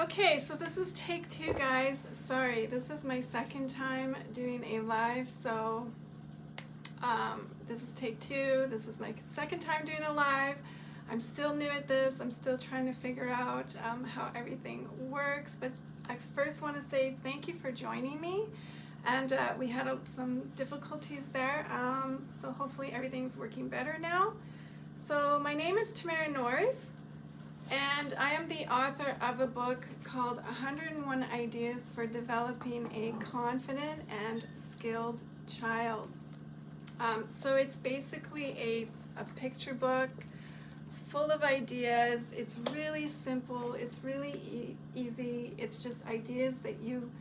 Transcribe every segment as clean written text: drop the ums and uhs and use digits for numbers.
Okay, so this is take two, guys. Sorry, this is my second time doing a live, so this is take two. This is my second time doing a live. I'm still new at this. I'm still trying to figure out how everything works, but I first want to say thank you for joining me. And we had some difficulties there, so hopefully everything's working better now. So my name is Tamara North, and I am the author of a book called 101 Ideas for Developing a Confident and Skilled Child. So it's basically a picture book full of ideas. It's really simple. It's really easy. It's just ideas that you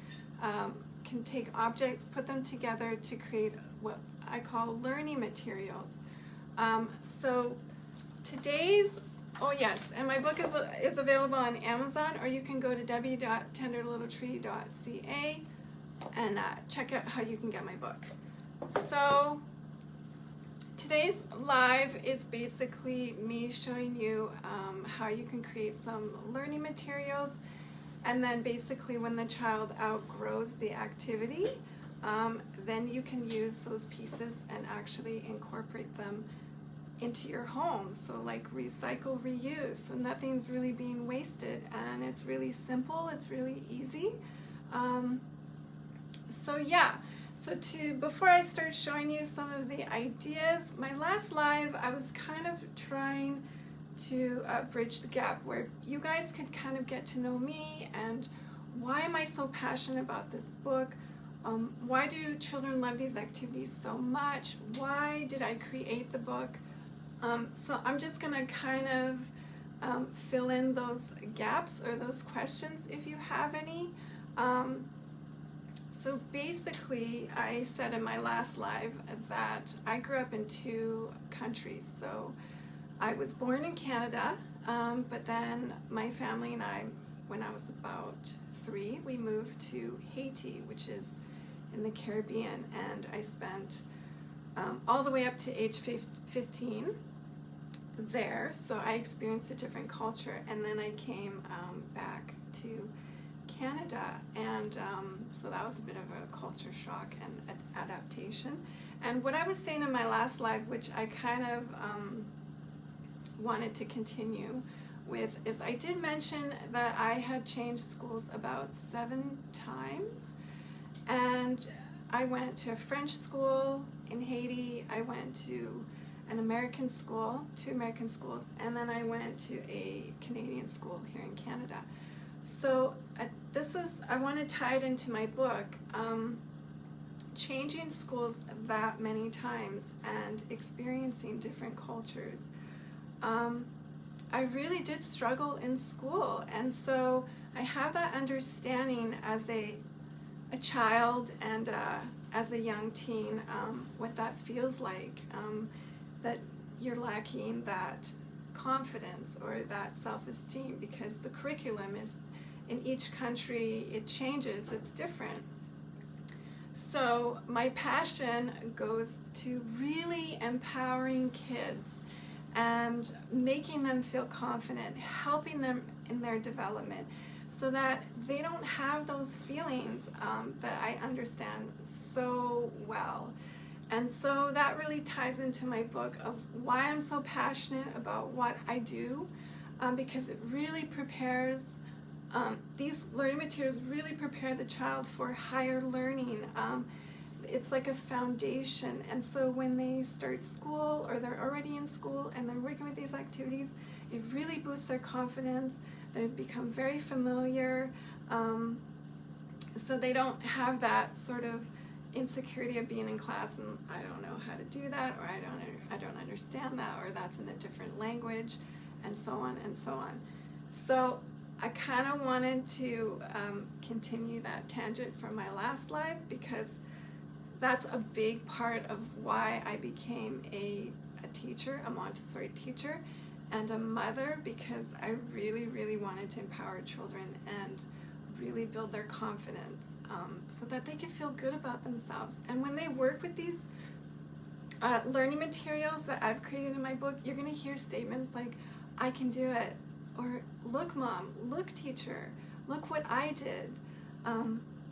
can take objects, put them together to create what I call learning materials. So today's, oh yes, and my book is available on Amazon, or you can go to www.TenderLittleTree.ca and check out how you can get my book. So today's live is basically me showing you how you can create some learning materials, and then basically when the child outgrows the activity, then you can use those pieces and actually incorporate them into your home. So like recycle, reuse, so nothing's really being wasted, and it's really simple, it's really easy. So yeah, before I start showing you some of the ideas, my last live I was kind of trying to bridge the gap where you guys could kind of get to know me and why am I so passionate about this book. Why do children love these activities so much? Why did I create the book? So I'm just going to kind of fill in those gaps or those questions if you have any. So basically, I said in my last live that I grew up in two countries. So I was born in Canada, but then my family and I, when I was about 3, we moved to Haiti, which is in the Caribbean, and I spent all the way up to age 15 there, so I experienced a different culture, and then I came back to Canada, and so that was a bit of a culture shock and adaptation. And what I was saying in my last live, which I kind of wanted to continue with, is I did mention that I had changed schools about 7 times, and I went to a French school in Haiti, I went to an American school, 2 American schools, and then I went to a Canadian school here in Canada. So I want to tie it into my book. Changing schools that many times and experiencing different cultures. I really did struggle in school, and so I have that understanding as a child and as a young teen, what that feels like, that you're lacking that confidence or that self-esteem, because the curriculum is, in each country, it changes, it's different. So my passion goes to really empowering kids and making them feel confident, helping them in their development so that they don't have those feelings that I understand so well. And so that really ties into my book of why I'm so passionate about what I do, because it really prepares, these learning materials really prepare the child for higher learning. It's like a foundation, and so when they start school or they're already in school and they're working with these activities, it really boosts their confidence. They become very familiar, so they don't have that sort of insecurity of being in class and I don't know how to do that, or I don't understand that, or that's in a different language, and so on and so on. So I kind of wanted to continue that tangent from my last live, because that's a big part of why I became a teacher, a Montessori teacher, and a mother, because I really, really wanted to empower children and really build their confidence so that they can feel good about themselves. And when they work with these learning materials that I've created in my book, you're going to hear statements like, I can do it, or look mom, look teacher, look what I did.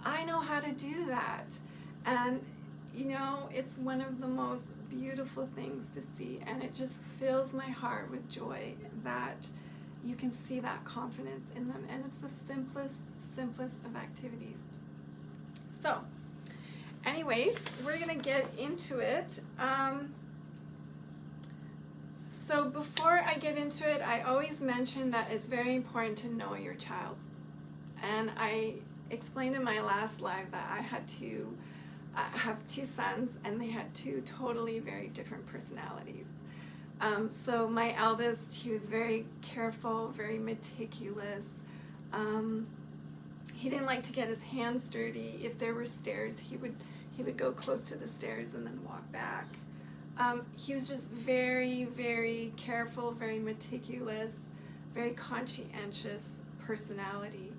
I know how to do that. And, you know, it's one of the most beautiful things to see, and it just fills my heart with joy that you can see that confidence in them. And it's the simplest of activities. So, anyways, we're going to get into it. So before I get into it, I always mention that it's very important to know your child. And I explained in my last live that I had to have two sons, and they had two totally very different personalities. So my eldest, he was very careful, very meticulous. He didn't like to get his hands dirty. If there were stairs, he would go close to the stairs and then walk back. He was just very, very careful, very meticulous, very conscientious personality.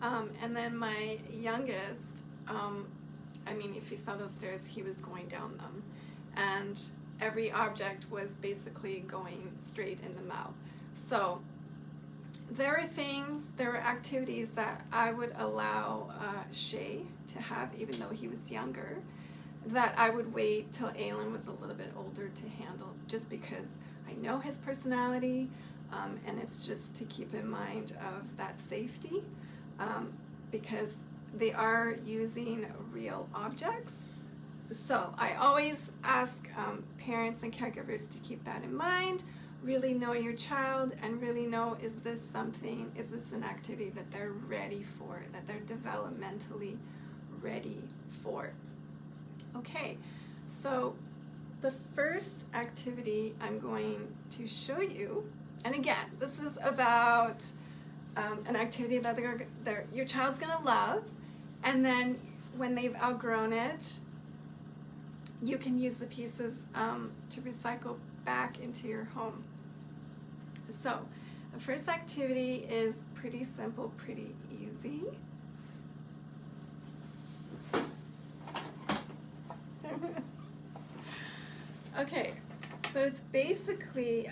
And then my youngest, I mean, if he saw those stairs, he was going down them. And every object was basically going straight in the mouth. So there were activities that I would allow Shay to have, even though he was younger, that I would wait till Aylin was a little bit older to handle, just because I know his personality, and it's just to keep in mind of that safety, because they are using real objects. So I always ask parents and caregivers to keep that in mind, really know your child, and really know, is this an activity that they're ready for, that they're developmentally ready for. Okay, so the first activity I'm going to show you, and again, this is about an activity that your child's going to love, and then when they've outgrown it, you can use the pieces to recycle back into your home. So the first activity is pretty simple, pretty easy. Okay, so it's basically,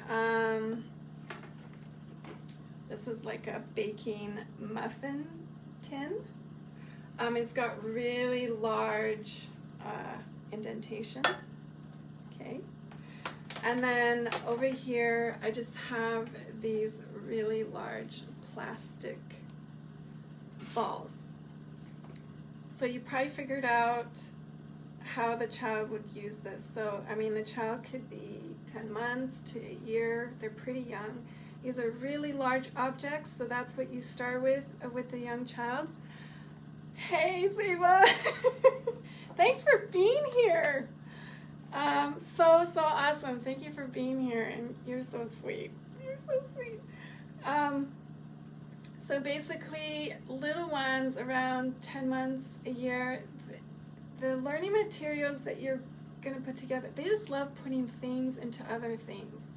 this is like a baking muffin tin. It's got really large indentations, okay? And then over here, I just have these really large plastic balls. So you probably figured out how the child would use this. So, I mean, the child could be 10 months to a year. They're pretty young. These are really large objects, so that's what you start with the young child. Hey, Ziva! Thanks for being here. So awesome. Thank you for being here, and you're so sweet. You're so sweet. So basically, little ones around 10 months, a year, the learning materials that you're going to put together, they just love putting things into other things.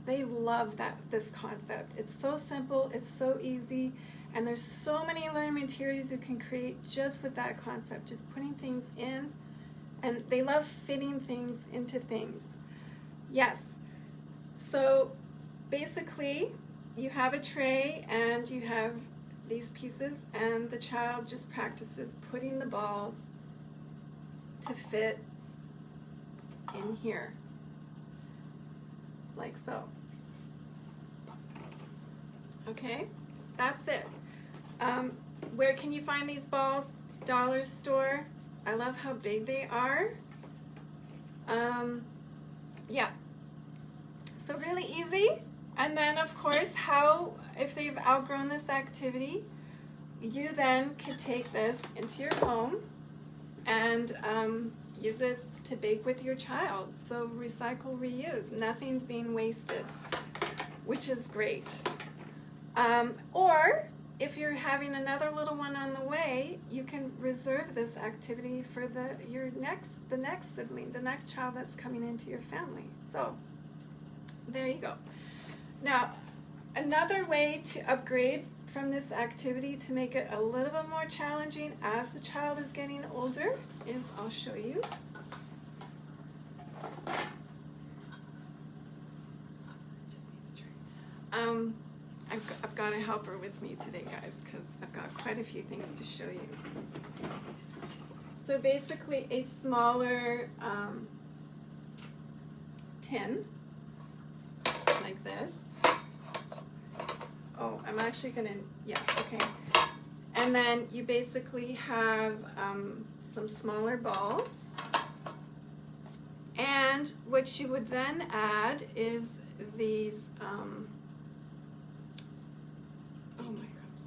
They love this concept. It's so simple, it's so easy, and there's so many learning materials you can create just with that concept, just putting things in, and they love fitting things into things. Yes. So basically, you have a tray and you have these pieces, and the child just practices putting the balls to fit in here, like so. Okay, that's it. Where can you find these balls? Dollar store. I love how big they are. Yeah, so really easy. And then of course, if they've outgrown this activity, you then could take this into your home and use it to bake with your child. So recycle, reuse. Nothing's being wasted, which is great. Or if you're having another little one on the way, you can reserve this activity for the next sibling, the next child that's coming into your family. So there you go. Now, another way to upgrade from this activity to make it a little bit more challenging as the child is getting older is, I'll show you. I've got a helper with me today, guys, because I've got quite a few things to show you. So basically a smaller tin, like this. Oh, I'm actually gonna, yeah, okay. And then you basically have some smaller balls. And what you would then add is these, oh my gosh,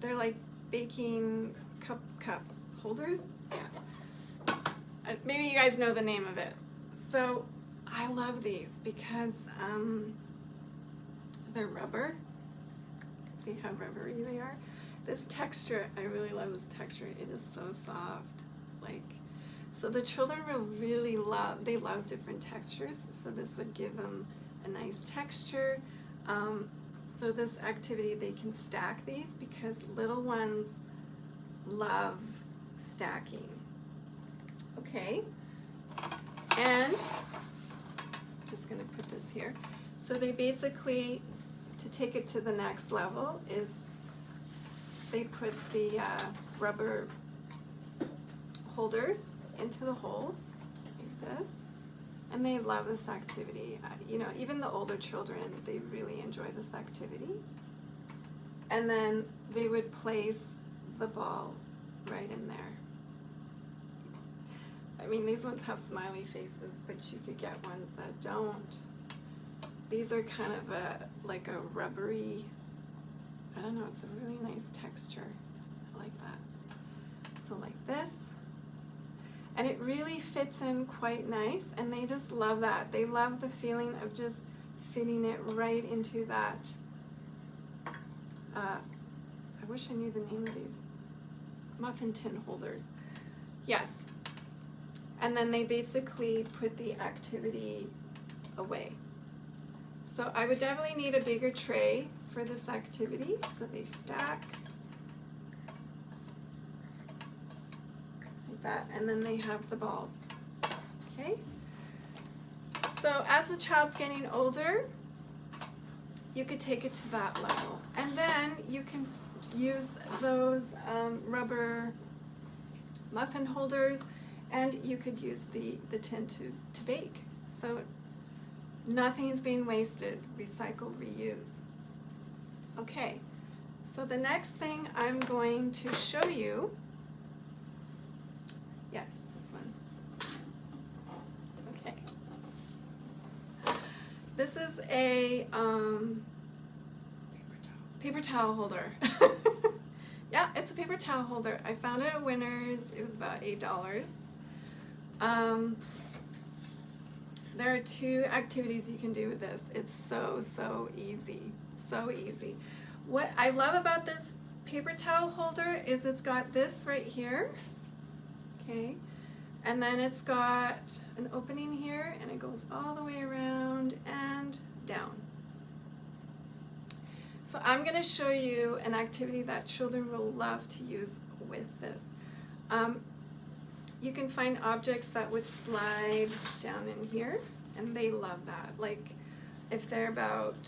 they're like baking cup holders. Yeah. Maybe you guys know the name of it. So I love these because they're rubber. See how rubbery they are? This texture, I really love this texture. It is so soft. Like, so the children will really love, they love different textures, so this would give them a nice texture. So this activity, they can stack these because little ones love stacking. Okay, and just gonna put this here. So they basically, to take it to the next level, is they put the rubber holders into the holes like this, and they love this activity. You know, even the older children, they really enjoy this activity. And then they would place the ball right in there. I mean, these ones have smiley faces, but you could get ones that don't. These are kind of like a rubbery, I don't know, it's a really nice texture. I like that. So like this. And it really fits in quite nice, and they just love that. They love the feeling of just fitting it right into that. I wish I knew the name of these. Muffin tin holders. Yes. And then they basically put the activity away. So I would definitely need a bigger tray for this activity. So they stack like that, and then they have the balls. Okay? So as the child's getting older, you could take it to that level. And then you can use those rubber muffin holders, and you could use the tin to bake. So nothing's being wasted. Recycle, reuse. Okay, so the next thing I'm going to show you, yes, this one. Okay. This is a paper towel holder. Yeah, it's a paper towel holder. I found it at Winners. It was about $8. There are 2 activities you can do with this. It's so easy, so easy. What I love about this paper towel holder is it's got this right here, okay, and then it's got an opening here, and it goes all the way around and down. So I'm going to show you an activity that children will love to use with this. You can find objects that would slide down in here, and they love that. Like, if they're about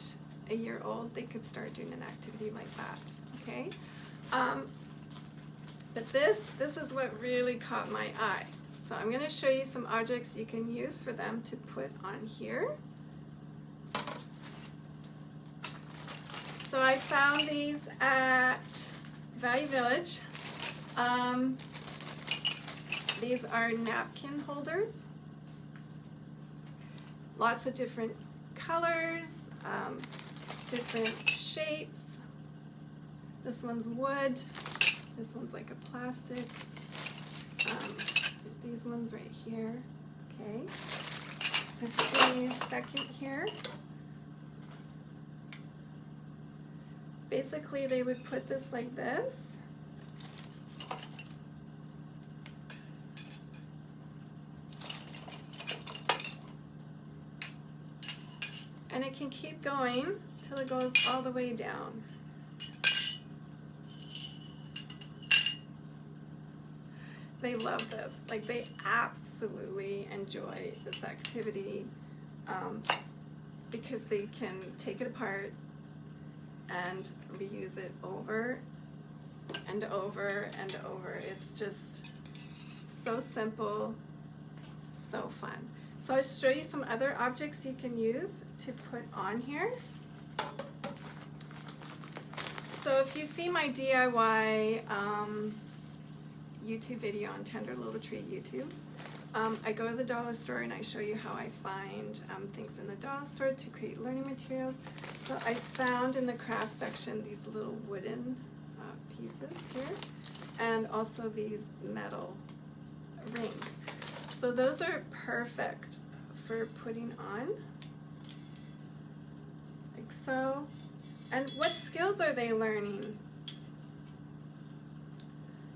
a year old, they could start doing an activity like that, okay? But this is what really caught my eye. So I'm going to show you some objects you can use for them to put on here. So I found these at Value Village. These are napkin holders. Lots of different colors, different shapes. This one's wood. This one's like a plastic. There's these ones right here. Okay. So for the second here, basically they would put this like this. And it can keep going till it goes all the way down. They love this. Like, they absolutely enjoy this activity because they can take it apart and reuse it over and over and over. It's just so simple, so fun. So I'll show you some other objects you can use to put on here. So if you see my DIY YouTube video on TenderLittleTree YouTube, I go to the dollar store and I show you how I find things in the dollar store to create learning materials. So I found in the craft section these little wooden pieces here, and also these metal rings. So those are perfect for putting on, like so. And what skills are they learning?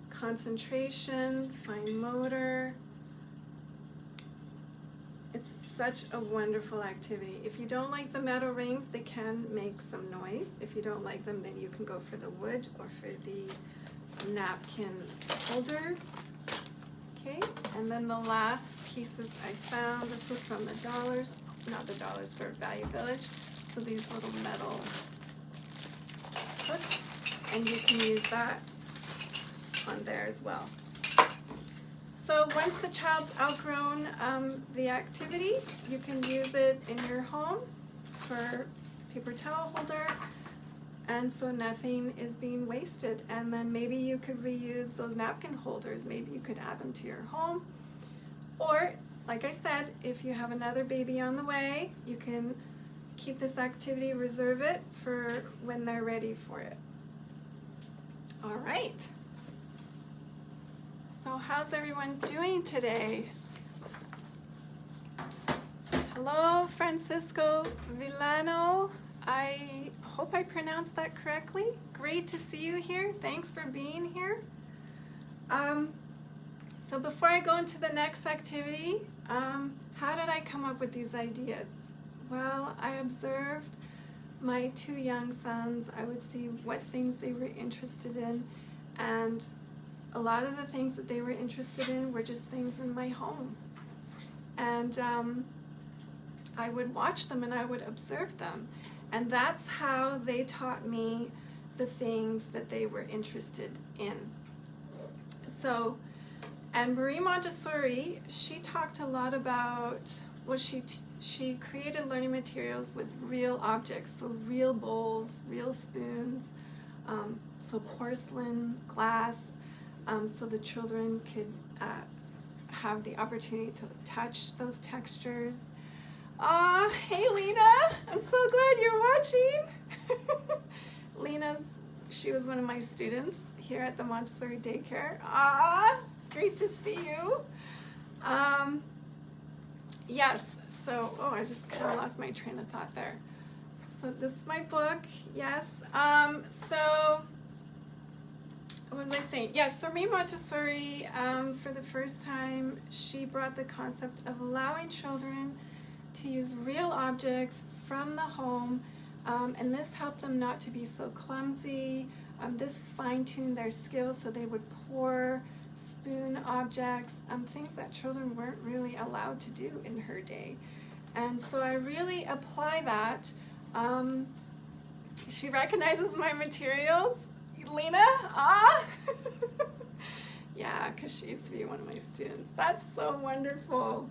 Concentration, fine motor. It's such a wonderful activity. If you don't like the metal rings, they can make some noise. If you don't like them, then you can go for the wood or for the napkin holders. Okay, and then the last pieces I found, this was from the not the dollar store, Value Village. So these little metal hooks, and you can use that on there as well. So once the child's outgrown the activity, you can use it in your home for paper towel holder, and so nothing is being wasted. And then maybe you could reuse those napkin holders. Maybe you could add them to your home. Or, like I said, if you have another baby on the way, you can keep this activity, reserve it for when they're ready for it. All right. So how's everyone doing today? Hello, Francisco Villano. I hope I pronounced that correctly. Great to see you here. Thanks for being here. So before I go into the next activity, how did I come up with these ideas? Well, I observed my two young sons. I would see what things they were interested in, and a lot of the things that they were interested in were just things in my home. And I would watch them and I would observe them. And that's how they taught me the things that they were interested in. So, and Marie Montessori, she talked a lot about, well, she created learning materials with real objects, so real bowls, real spoons, so porcelain, glass, so the children could have the opportunity to touch those textures. Hey Lena, I'm so glad you're watching. She was one of my students here at the Montessori daycare. Great to see you. Yes, so, I just kind of lost my train of thought there. So this is my book, yes. So, what was I saying? Yes, so Marie Montessori, for the first time, she brought the concept of allowing children to use real objects from the home, and this helped them not to be so clumsy. This fine-tuned their skills so they would pour, spoon objects, things that children weren't really allowed to do in her day. And so I really apply that. She recognizes my materials. Lena? Yeah, because she used to be one of my students. That's so wonderful.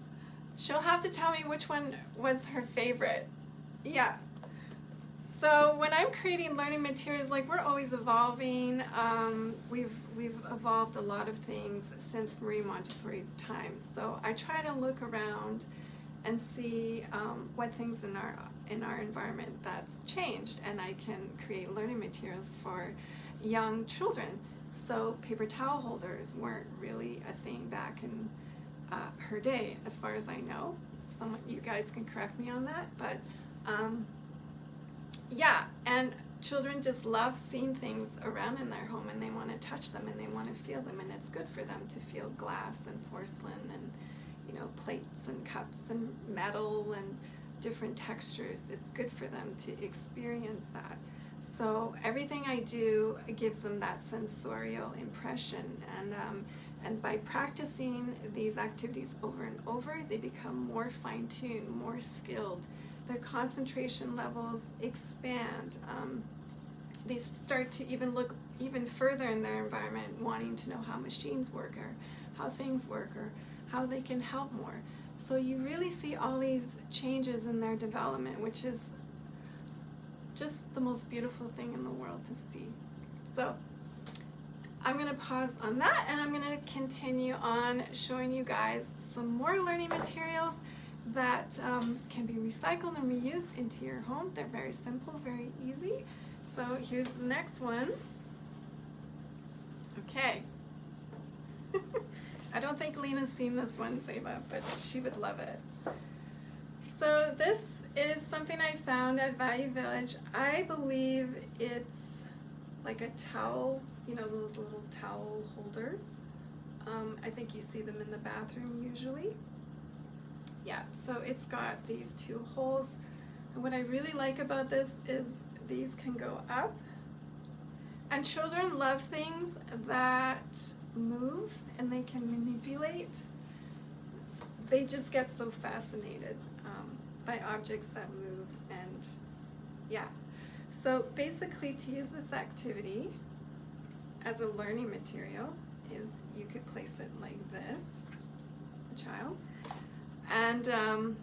She'll have to tell me which one was her favorite. Yeah. So when I'm creating learning materials, like, we're always evolving. We've evolved a lot of things since Marie Montessori's time. So I try to look around and see what things in our environment that's changed, and I can create learning materials for young children. So paper towel holders weren't really a thing back in her day, as far as I know. You guys can correct me on that, but yeah, and children just love seeing things around in their home, and they want to touch them and they want to feel them, and it's good for them to feel glass and porcelain and, plates and cups and metal and different textures. It's good for them to experience that. So everything I do gives them that sensorial impression, and by practicing these activities over and over, they become more fine-tuned, more skilled. Their concentration levels expand. they start to even look even further in their environment, wanting to know how machines work or how things work or how they can help more. So you really see all these changes in their development, which is just the most beautiful thing in the world to see. So I'm going to pause on that, and I'm going to continue on showing you guys some more learning materials that can be recycled and reused into your home. They're very simple, very easy. So here's the next one. Okay. I don't think Lena's seen this one, Zeba, but she would love it. So this is something I found at Value Village. I believe it's like a towel, you know, those little towel holders. I think you see them in the bathroom usually. Yeah, so it's got these two holes. And what I really like about this is these can go up. And children love things that move and they can manipulate. They just get so fascinated by objects that move, and yeah. So basically, to use this activity as a learning material is you could place it like this, a child. And I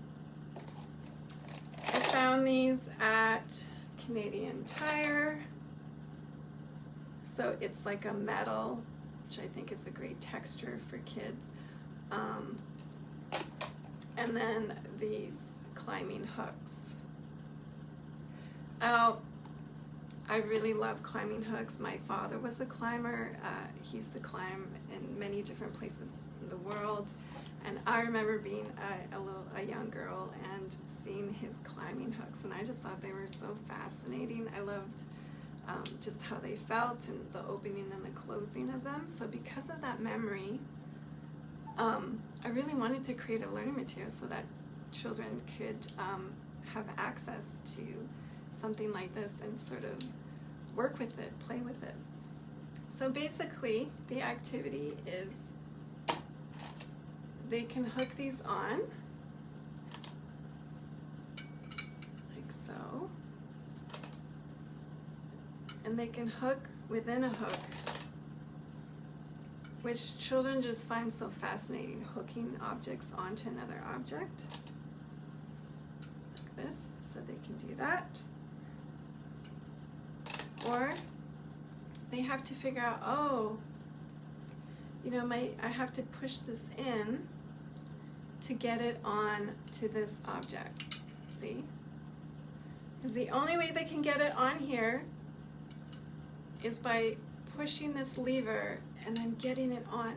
found these at Canadian Tire. So it's like a metal, which I think is a great texture for kids. And then these climbing hooks. Oh, I really love climbing hooks. My father was a climber. He used to climb in many different places in the world. And I remember being a young girl and seeing his climbing hooks, and I just thought they were so fascinating. I loved just how they felt and the opening and the closing of them. So because of that memory, I really wanted to create a learning material so that children could have access to something like this and sort of work with it, play with it. So basically, the activity is they can hook these on, like so, and they can hook within a hook, which children just find so fascinating, hooking objects onto another object, like this, so they can do that. Or they have to figure out, oh, you know, I have to push this in to get it on to this object, see? Because the only way they can get it on here is by pushing this lever and then getting it on.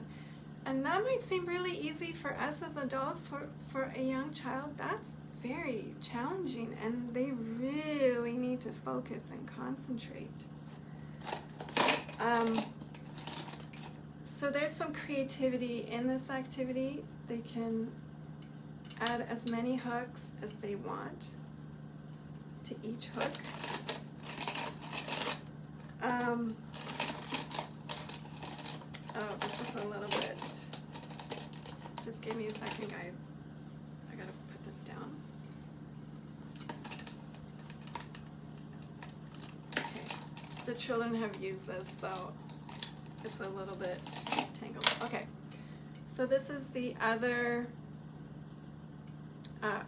And that might seem really easy for us as adults. For a young child, that's very challenging, and they really need to focus and concentrate. So there's some creativity in this activity. They can add as many hooks as they want to each hook. Oh, this is a little bit, just give me a second, guys. I gotta put this down. Okay, the children have used this, so it's a little bit tangled. Okay, so this is the other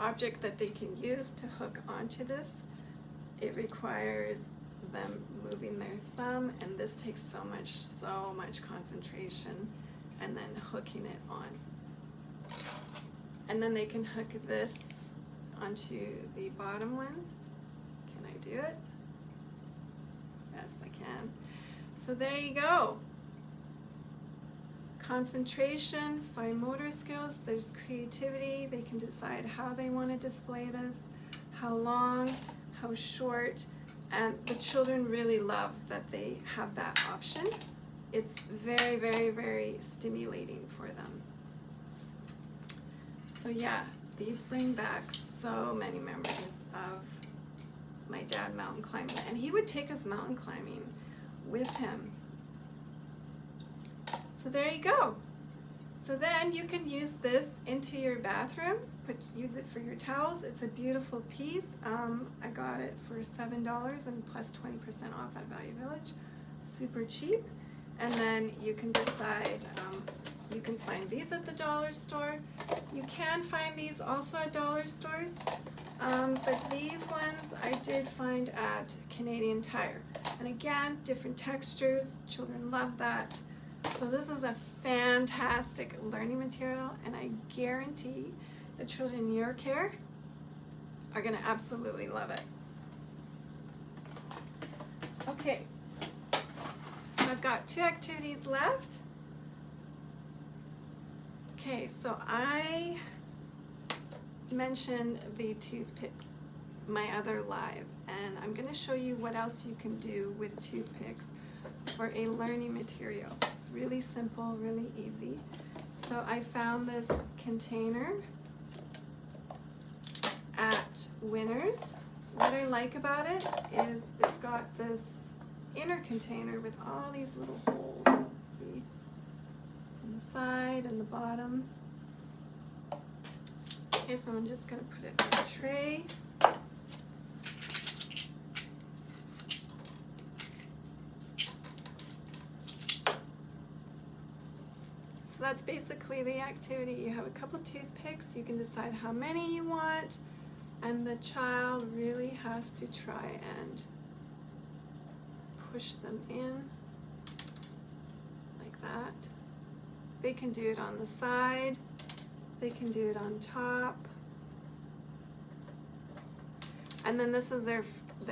object that they can use to hook onto this. It requires them moving their thumb, and this takes so much concentration, and then hooking it on. And then they can hook this onto the bottom one. Can I do it? Yes, I can. So there you go. Concentration, fine motor skills, there's creativity. They can decide how they want to display this, how long, how short, and the children really love that they have that option. It's very, very, very stimulating for them. So yeah, these bring back so many memories of my dad mountain climbing, and he would take us mountain climbing with him. So there you go. So then you can use this into your bathroom use it for your towels. It's a beautiful piece. I got it for $7 and plus 20% off at Value Village. Super cheap. And then you can decide, you can find these at the dollar store. You can find these also at dollar stores. But these ones I did find at Canadian Tire. And again, different textures. Children love that. So this is a fantastic learning material, and I guarantee the children in your care are going to absolutely love it. Okay, so I've got 2 activities left. Okay, so I mentioned the Toothpicks, my other live, and I'm going to show you what else you can do with Toothpicks for a learning material. It's really simple, really easy. So I found this container at Winners. What I like about it is it's got this inner container with all these little holes, see, on the side and the bottom. Okay, so I'm just going to put it in a tray. So that's basically the activity. You have a couple toothpicks. You can decide how many you want, and the child really has to try and push them in like that. They can do it on the side. They can do it on top. And then this is their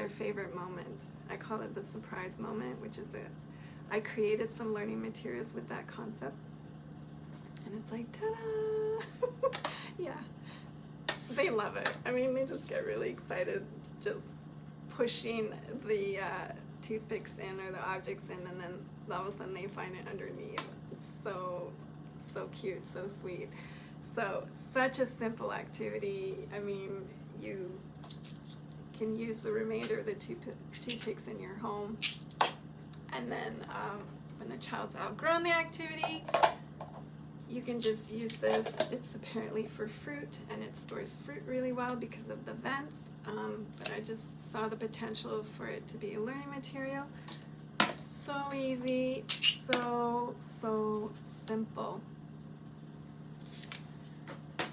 favorite moment. I call it the surprise moment, which is it. I created some learning materials with that concept. And it's like, ta-da! Yeah, they love it. I mean, they just get really excited just pushing the toothpicks in or the objects in, and then all of a sudden they find it underneath. It's so cute, so sweet. So, such a simple activity. I mean, you can use the remainder of the toothpicks in your home. And then when the child's outgrown the activity, you can just use this. It's apparently for fruit, and it stores fruit really well because of the vents. But I just saw the potential for it to be a learning material. So easy, so simple.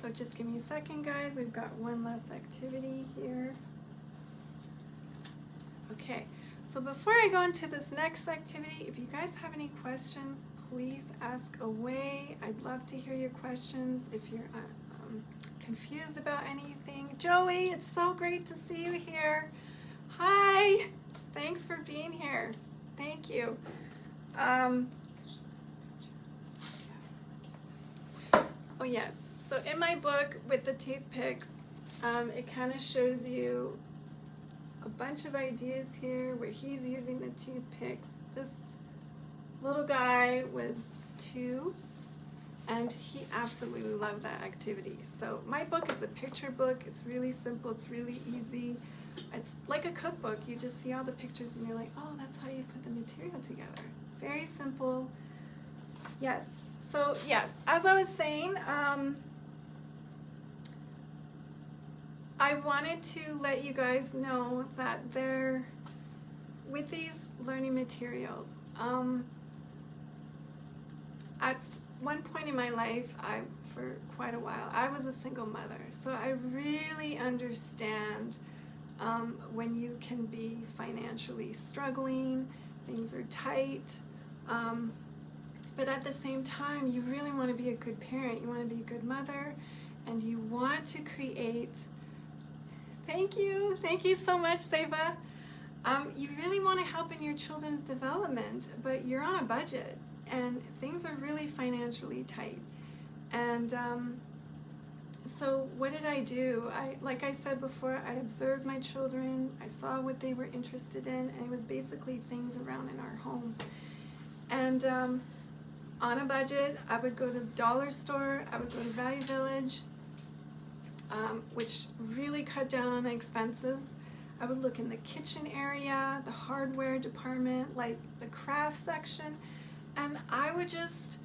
So just give me a second, guys. We've got one last activity here. Okay, so before I go into this next activity, if you guys have any questions, please ask away. I'd love to hear your questions. If you're confused about anything. Joey, it's so great to see you here. Hi, thanks for being here. Thank you. Oh yes, so in my book with the toothpicks, it kind of shows you a bunch of ideas here where he's using the toothpicks. This little guy was 2, and he absolutely loved that activity. So my book is a picture book. It's really simple. It's really easy. It's like a cookbook. You just see all the pictures and you're like, oh, that's how you put the material together. Very simple. Yes. So yes, as I was saying, I wanted to let you guys know that with these learning materials, at one point in my life, for quite a while, I was a single mother. So I really understand when you can be financially struggling, things are tight, but at the same time, you really want to be a good parent, you want to be a good mother, and you want to create. Thank you so much, Seva. You really want to help in your children's development, but you're on a budget, and things are really financially tight. And so what did I do? Like I said before, I observed my children, I saw what they were interested in, and it was basically things around in our home. And on a budget, I would go to the dollar store, I would go to Value Village, which really cut down on expenses. I would look in the kitchen area, the hardware department, like the craft section, and I would just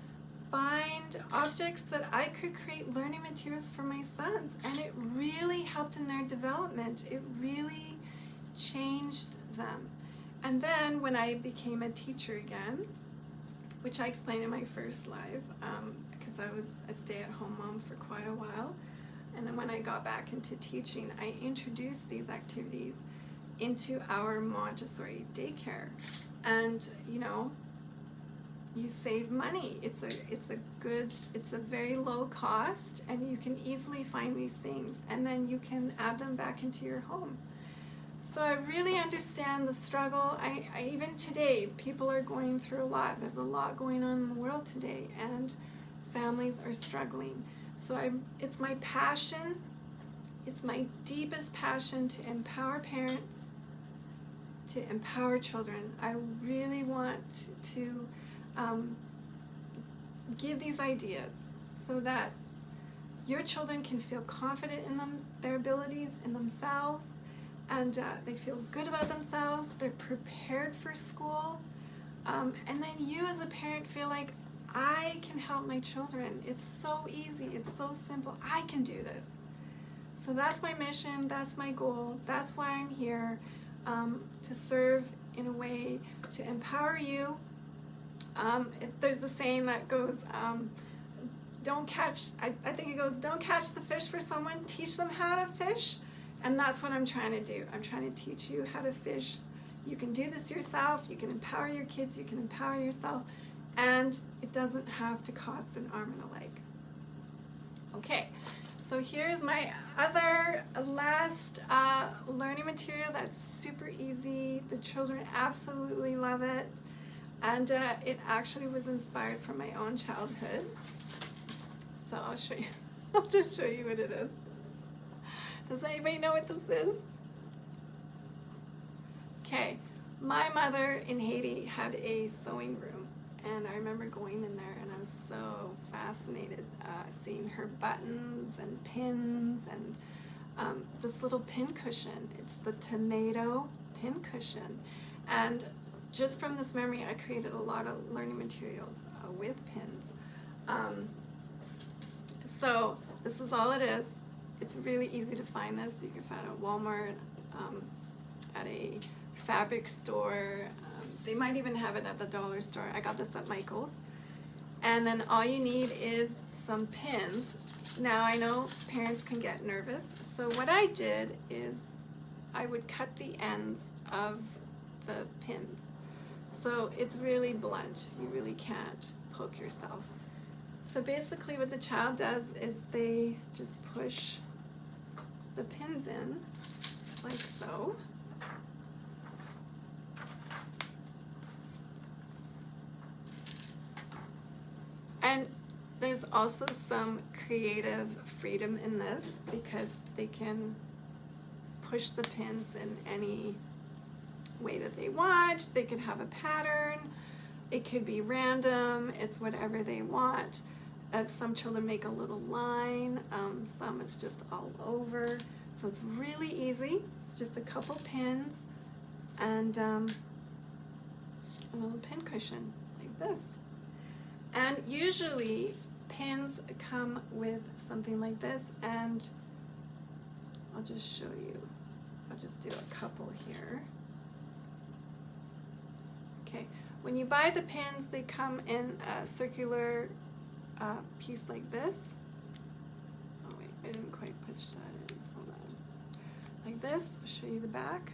find objects that I could create learning materials for my sons, and it really helped in their development. It really changed them. And then when I became a teacher again, which I explained in my first live, because I was a stay-at-home mom for quite a while, and then when I got back into teaching, I introduced these activities into our Montessori daycare. And you know, you save money. It's a very low cost, and you can easily find these things, and then you can add them back into your home. So I really understand the struggle. I even today, people are going through a lot. There's a lot going on in the world today, and families are struggling. So it's my passion, it's my deepest passion to empower parents, to empower children. I really want to give these ideas so that your children can feel confident in their abilities, in themselves, and they feel good about themselves, they're prepared for school, and then you as a parent feel like, I can help my children. It's so easy, it's so simple, I can do this. So that's my mission, that's my goal, that's why I'm here, to serve in a way to empower you. There's a saying that goes, don't catch the fish for someone, teach them how to fish. And that's what I'm trying to do. I'm trying to teach you how to fish. You can do this yourself, you can empower your kids, you can empower yourself, and it doesn't have to cost an arm and a leg. Okay, so here's my last learning material that's super easy. The children absolutely love it. And it actually was inspired from my own childhood. So I'll show you. I'll just show you what it is. Does anybody know what this is? Okay, my mother in Haiti had a sewing room, and I remember going in there, and I was so fascinated seeing her buttons and pins and this little pincushion. It's the tomato pincushion, and just from this memory, I created a lot of learning materials with pins. So this is all it is. It's really easy to find this. You can find it at Walmart, at a fabric store. They might even have it at the dollar store. I got this at Michael's. And then all you need is some pins. Now I know parents can get nervous. So what I did is I would cut the ends of the pins. So it's really blunt. You really can't poke yourself. So basically what the child does is they just push the pins in like so. And there's also some creative freedom in this because they can push the pins in any way that they want. They could have a pattern. It could be random. It's whatever they want. Some children make a little line. Some it's just all over. So it's really easy. It's just a couple pins and a little pin cushion like this. And usually pins come with something like this, and I'll just show you. I'll just do a couple here. Okay, when you buy the pins, they come in a circular piece like this. Oh wait, I didn't quite push that in. Hold on. Like this. I'll show you the back.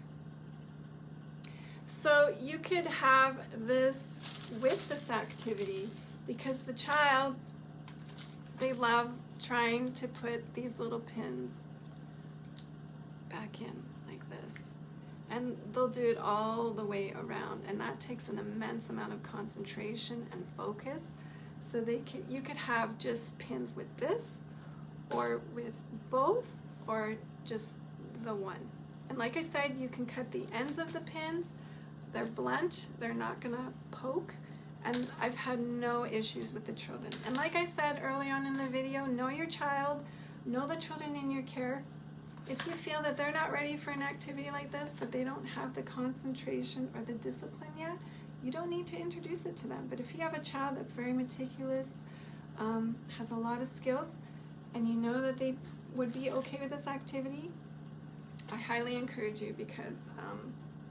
So you could have this with this activity because the child, they love trying to put these little pins back in like this. And they'll do it all the way around, and that takes an immense amount of concentration and focus. So you could have just pins with this, or with both, or just the one. And like I said, you can cut the ends of the pins. They're blunt, they're not gonna poke, and I've had no issues with the children. And like I said early on in the video, know your child, know the children in your care. If you feel that they're not ready for an activity like this, that they don't have the concentration or the discipline yet, you don't need to introduce it to them. But if you have a child that's very meticulous, has a lot of skills, and you know that they would be okay with this activity, I highly encourage you, because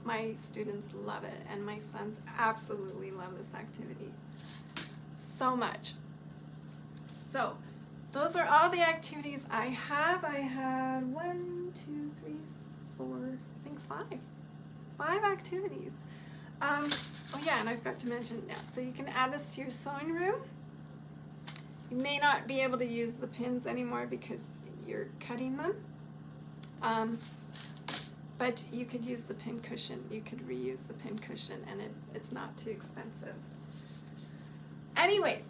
my students love it, and my sons absolutely love this activity so much. So those are all the activities I have. I had 1, 2, 3, 4, I think 5 activities. Oh yeah, and I forgot to mention, yeah, so you can add this to your sewing room. You may not be able to use the pins anymore because you're cutting them, but you could use the Pincushion. You could reuse the Pincushion, and it's not too expensive. Anyway,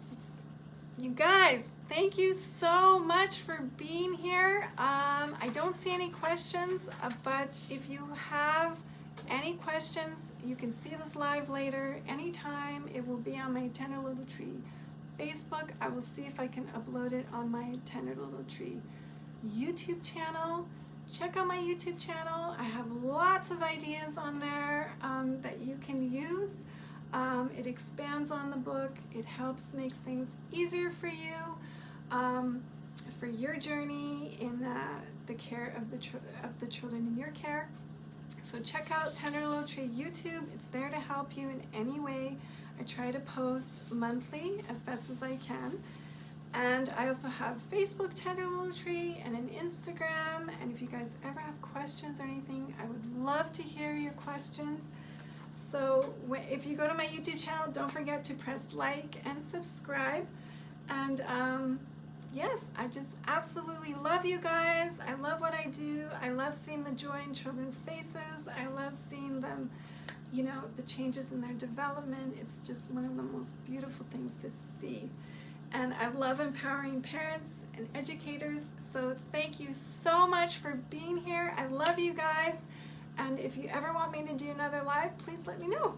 you guys, thank you so much for being here. I don't see any questions, but if you have any questions, you can see this live later, anytime. It will be on my TenderLittleTree Facebook. I will see if I can upload it on my TenderLittleTree YouTube channel. Check out my YouTube channel. I have lots of ideas on there that you can use. It expands on the book. It helps make things easier for you, for your journey in the care of the children in your care. So check out TenderLittleTree YouTube. It's there to help you in any way. I try to post monthly as best as I can. And I also have Facebook TenderLittleTree and an Instagram. And if you guys ever have questions or anything, I would love to hear your questions. So if you go to my YouTube channel, don't forget to press like and subscribe. And yes, I just absolutely love you guys. I love what I do. I love seeing the joy in children's faces. I love seeing them, you know, the changes in their development. It's just one of the most beautiful things to see. And I love empowering parents and educators. So thank you so much for being here. I love you guys. And if you ever want me to do another live, please let me know.